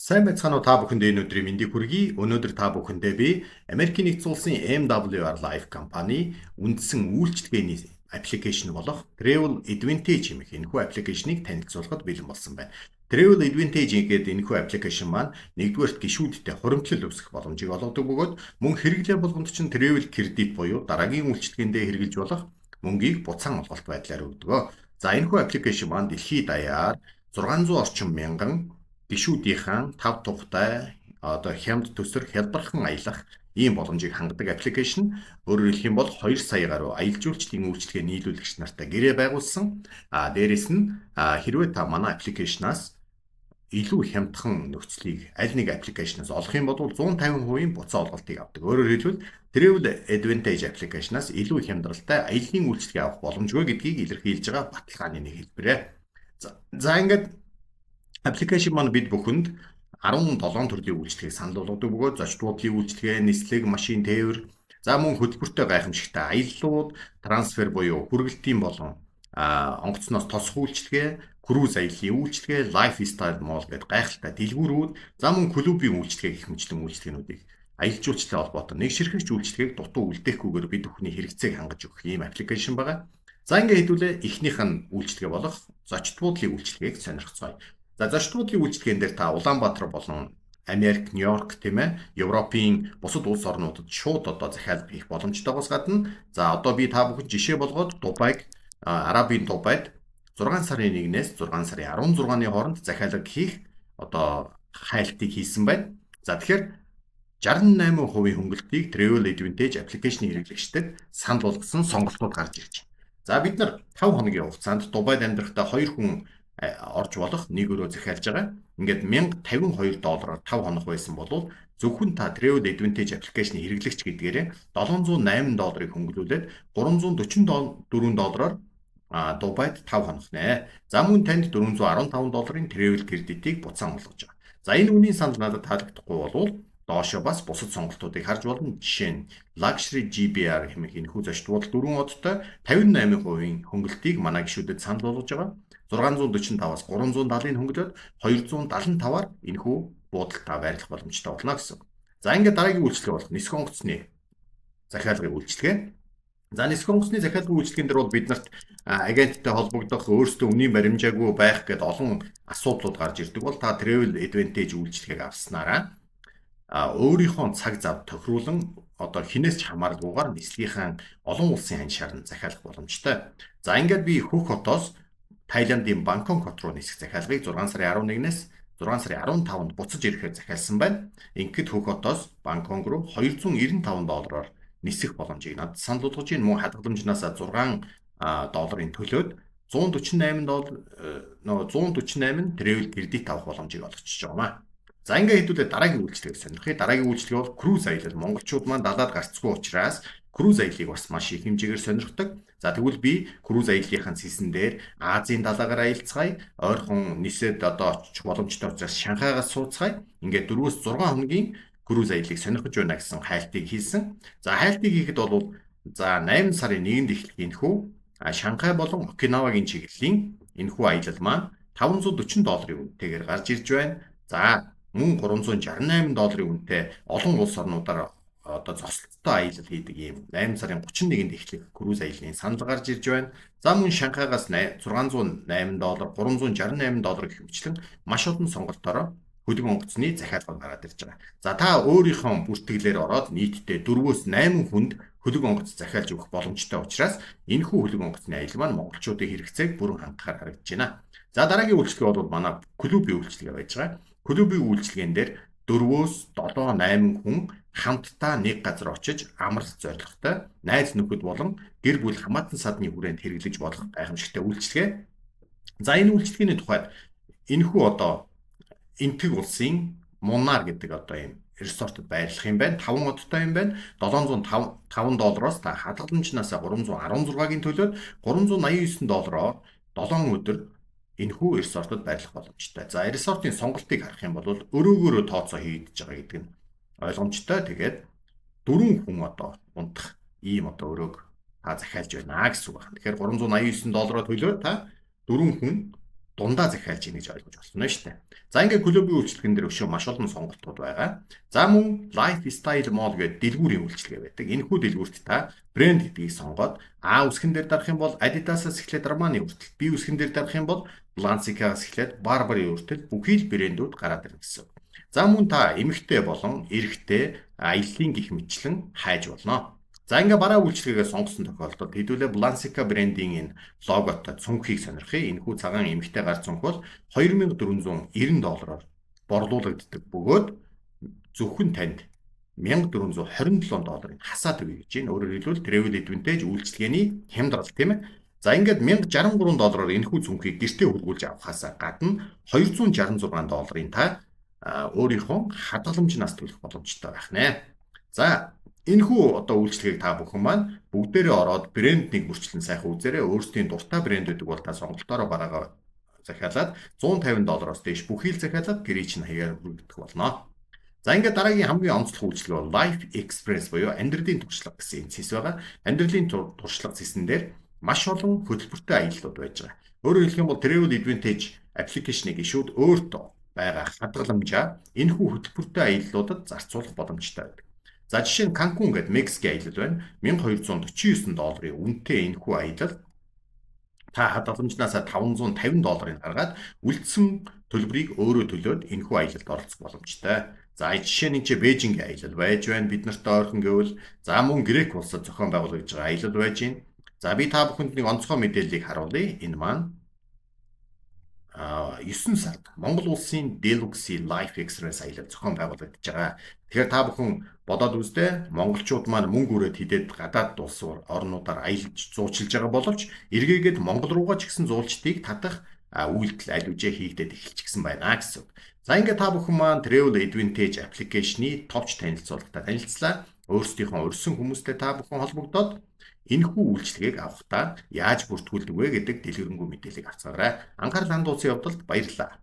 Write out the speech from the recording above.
Сайн байцгаана уу та бүхэнд энэ өдрийн мэндийг хүргэе. Өнөөдөр та бүхэндээ би Америкийн нэгдсэн улсын MWR Life компани үндсэн үйлчилгээний аппликейшн болох Travel Advantage хэмээх энэхүү аппликейшнийг танилцуулахад бэлэн болсон байна. Travel Advantage гэдэг энэхүү аппликейшн маань нэгдүгээрт гишүүдтэй хуримтлал үүсгэх боломжийг олгодог бөгөөд мөн хэрэглээ болгонд чинь Travel Credit буюу дараагийн үйлчилгээндээ хэрэгжилж болох мөнгийг буцаан олголт байдлаар өгдөг. За энэхүү аппликейшн маань дэлхийд даяар 600 орчим мянган гишүүдийнхэн тав тухтай хямд төсөр хялбархан аялах ийм боломжийг хангадаг аппликейшн. Өөрөөр хэлэх юм бол 2 сая гаруй аялал жуулчлалын үйлчилгээ нийлүүлэгч нартай гэрээ байгуулсан. Дээрэс нь хэрвээ та манай аппликейшнаас илүү хямдхан нөхцөлийг аль нэг аппликейшнаас олох юм бол 150% буцаа олголтыг авдаг. Өөрөөр хэлбэл Travel Advantage аппликейшнаас илүү хямдралтай аяллаа үйлчилгээ авах боломжгүй гэдгийг илэрхийлж байгаа баталгааны нэг хэлбэрээ. За ингээд аппликейшн маань бид бүхэнд 17 төрлийн үйлчилгээг санал болгодог бөгөөд зочд буудлын үйлчилгээ, нислэг, машин тээвэр, за мөн хөтөлбөртэй гайхамшигтай аяллууд, трансфер буюу хүргэлтийн болон онгоцноос тосох үйлчилгээ, круиз аяллаа үйлчилгээ, lifestyle mall гэдэг гайхалтай дэлгүүрүүд, за мөн клубийн үйлчилгээ гэх мэтлэн үйлчилгээнүүдийг аялал жуулчлалын холбоотой нэг ширхэгч үйлчилгээг дутуу үлдээхгүйгээр бид бүхний хэрэгцээг хангаж өгөх ийм аппликейшн байгаа. За ингээд хэдүүлээ эхнийх нь үйлчилгээ болох зочд буудлын үйлчилгээг сонирхцгаая. За зочд буудлын үйлчилгээнд дээр та Улаанбаатар болон Америк, Нью-Йорк тийм ээ, Европын бусад улс орнуудад шууд захиалга хийх боломжтойгоос гадна за одоо би та бүхэнд жишээ болгоод Дубайг, Арабын Дубайд 6 сарын 1-ээс 6 сарын 16-ны хооронд захиалга хийх хайлтыг хийсэн байна. За тэгэхээр 68% хөнгөлтийг Travel Advantage аппликейшний хэрэглэгчдэд санал болгосон сонголтууд гарч ирж байна. За бид нар 5 хоногийн хугацаанд Дубайд амьдрахдаа 2 хүн орж болох нэг өрөө захиалж байгаа. Ингээд $1052-аар 5 хоног байсан бол зөвхөн та Travel Advantage аппликейшний хэрэглэгч гэдгээрээ $708 хөнгөлүүлээд $344-аар Дубайд 5 хоног нэ. За мөн танд $415-ын Travel Credit-ийг буцаан олгож байгаа. За энэ үнийн санал надад таалагдахгүй бол доошо бас бусад сонголтуудыг харж болно. Жишээ нь Luxury GBR хэмээх энэхүү зочд буудал 4 одтой 58% хөнгөлтийг манай гишүүдэд санал болгож байгаа. 645-аас 370-ыг хөнгөлөөд 275-аар энэхүү буудалтаа байрлах боломжтой болно гэсэн. За ингээд дараагийн үйлчилгээ болох нисэх онгоцны захиалгын үйлчилгээ. За нисэх онгоцны захиалгын үйлчилгээнд дээр бол биднэрт агенттай холбогдох, өөрсдөө үнийн баримжаагүй байх гэдэг олон асуудлууд гарч ирдэг бол та Travel Advantage үйлчилгээг авснараа өөрийнхөө цаг зав тохируулан хинээс ч хамааралгүйгээр нислэгийнхэн олон улсын ханшаар нь захиалах боломжтой. За ингээд би Хөх хотоос Тайландын Бангкок хот руу нисэх захиалгыг 6 сарын 11-ээс 6 сарын 15-нд буцаж ирэхээр захиалсан байна. Ингээд Хөх хотоос Бангкок руу $295-аар нисэх боломжийг надад санал болгож байна. Мөн хадгаламжнаас $6 төлөөд $148 Travel Credit авах боломжийг олгочихж байгаа маа. За ингээд хэдүүлээ дараагийн үйлчилгээг сонирхъя. Дараагийн үйлчилгээ бол круиз аялал. Монголчууд маань далаад гарцгүй учраас круиз аяллыг бас маш их хэмжээгээр сонирхдаг. За тэгвэл би круиз аяллынхаа цэсэн дээр Азийн далаагаар аялцгаая. Ойрхон нисээд очих боломжтой учраас Шанхайгаас сууцгаая. Ингээд 4-6 хоногийн круиз аяллыг сонирхож байна гэсэн хайлтыг хийсэн. За хайлтыг хийхэд бол 8 сарын 1-нд эхлэх энэхүү Шанхай болон Окинавагийн чиглэлийн энэхүү аялал маань $540-ийн үнэтэйгээр гарч ирж байна. За мөн $368 үнэтэй олон улс орнуудаар зочлолттой аялал хийдэг ийм 8 сарын 31-нд эхлэх круиз аяллын санал гарч ирж байна. За мөн Шанхайгаас $608, $368 гэх мэтлэн маш олон сонголтоор хөлөг онгоцны захиалга гараад ирж байгаа. За та өөрийнхөө бүртгэлээр ороод нийтдээ 4-8 хүнд хөлөг онгоц захиалж өгөх боломжтой учраас энэхүү хөлөг онгоцны аялал маань монголчуудын хэрэгцээг бүрэн хангахаар харагдаж байна. За дараагийн үйлчилгээ бол манай клубийн үйлчилгээ байж байгаа. Клубийн үйлчилгээнд дээр 4-7-8 хүн хамтдаа нэг газар очиж амралт зорилготой найз нөхөд болон гэр бүл хамаатан садны хүрээнд хэрэглэж болох гайхамшигтай үйлчилгээ. За энэ үйлчилгээний тухайд энэхүү Энтэг улсын Муннар гэдэг ийм ресортод байрлах юм байна. 5 одтой юм байна. $705-оос та хадгаламжнаас $316-гийн төлөөд $389-оор 7 өдөр энэхүү ресортод байрлах боломжтой. За ресортын сонголтыг харах юм бол өрөөгөөрөө тооцоо хийгдэж байгаа гэдэг нь ойлгомжтой. Тэгээд 4 хүн унтах ийм өрөөг та захиалж байна гэсэн үг байна. Тэгэхээр $389 төлөөд та 4 хүн дундаа захиалж ийн гэж ойлгож болно шүү дээ. За ингээд клубын үйлчлэгэн дээр өшөө маш олон сонголтууд байгаа. За мөн lifestyle mall гэдэг дэлгүүрийн үйлчлэгээ байдаг. Энэхүү дэлгүүрт та брэнд гэдгийг сонгоод А үсгэн дээр дарах юм бол Adidas-аас эхлээд Armani хүртэл, B үсгэн дээр дарах юм бол Balenciaga-аас эхлээд Burberry хүртэл бүхий л брэндүүд гараад ирнэ гэсэн. За мөн та эмэгтэй болон эрэгтэй аяллаа гих мэтлэн хайж болно. За ингээ бараа үйлчлэгээ сонгосон тохиолдолд хэдүүлээ Balenciaga брендийн энэ логотой цүнхийг сонирхъя. Энэхүү цагаан эмэгтэй гар цүнх бол $2490 борлуулагддаг бөгөөд зөвхөн танд $1427 хасаад өгье гэж байна. Өөрөөр хэлбэл Travel Advantage үйлчлэгээний хямдрал тийм ээ. За ингээд $1063 энэхүү цүнхийг гэртээ хөргүүлж авахаас гадна $266 та өөрийнхөө хадгаламжнаас төлөх боломжтой байх нэ. За энэхүү одоо үйлчлэгийг та бүхэн маань бүгдээрээ ороод брэнднийг бүрчлэн сайхан үзээрэй. Өөрсдийн дуртай брэндүүдийг бол та сонголтоороо бараагаа захиалаад $150-оос дээш бүхий л захиалаад гэрээ чинь хаягаар хүргэх болно. За ингээд дараагийн хамгийн онцлог үйлчлэг бол Life Express буюу амьдралын туршлага гэсэн энэ зэс байгаа. Амьдралын туршлага зэсэн дээр маш олон хөтөлбөртэй аяллууд байж байгаа. Өөрөөр хэлэх юм бол Travel Advantage аппликейшнийг шууд өөртөө байгаа хадгаламжаа энэхүү хөтөлбөртэй аяллуудад зарцуулах боломжтой байдаг. За жишээ нь Cancun гэдэг Мексикийн аялал байна. $1249 үнэтэй энэхүү аялал та хадгаламжнаас $550 гаргаад үлдсэн төлбөрийг өөрөө төлөөд энэхүү аялалд оролцох боломжтой. За жишээ нь Бээжингийн аялал байж байна. Бид нарт ойрхон гэвэл за мөн Грек улсад зохион байгуулагдж байгаа аялал байж байна. За би та бүхэнд нэг онцгой мэдээллийг харуулъя. Энэ маань 9 сард Монгол улсын Deluxe Life Express аялал зохион байгуулагдж байгаа. Тэгэхээр та бүхэн бодоод үзтээ монголчууд маань мөнгө өрөөд хідээд гадаад улс орнуудаар аялж зуучилж байгаа боловч эргээгээд Монгол руугаа ч гэсэн зуулчдыг татах үйлдэл аль үжээ хийгдээд эхэлчихсэн байна гэсэн. За ингээд та бүхэн маань Travel Advantage аппликейшний товч танилцуулгатай танилцлаа. Өөрсдийнхөө урьдсан хүмүүстэй та бүхэн холбогдоод энэхүү үйлчлэгийг авахдаа яаж бүртгүүлдэг вэ гэдэг дэлгэрэнгүй мэдээллийг авцгаарай. Анхаарал хандуулсан явдалд баярлалаа.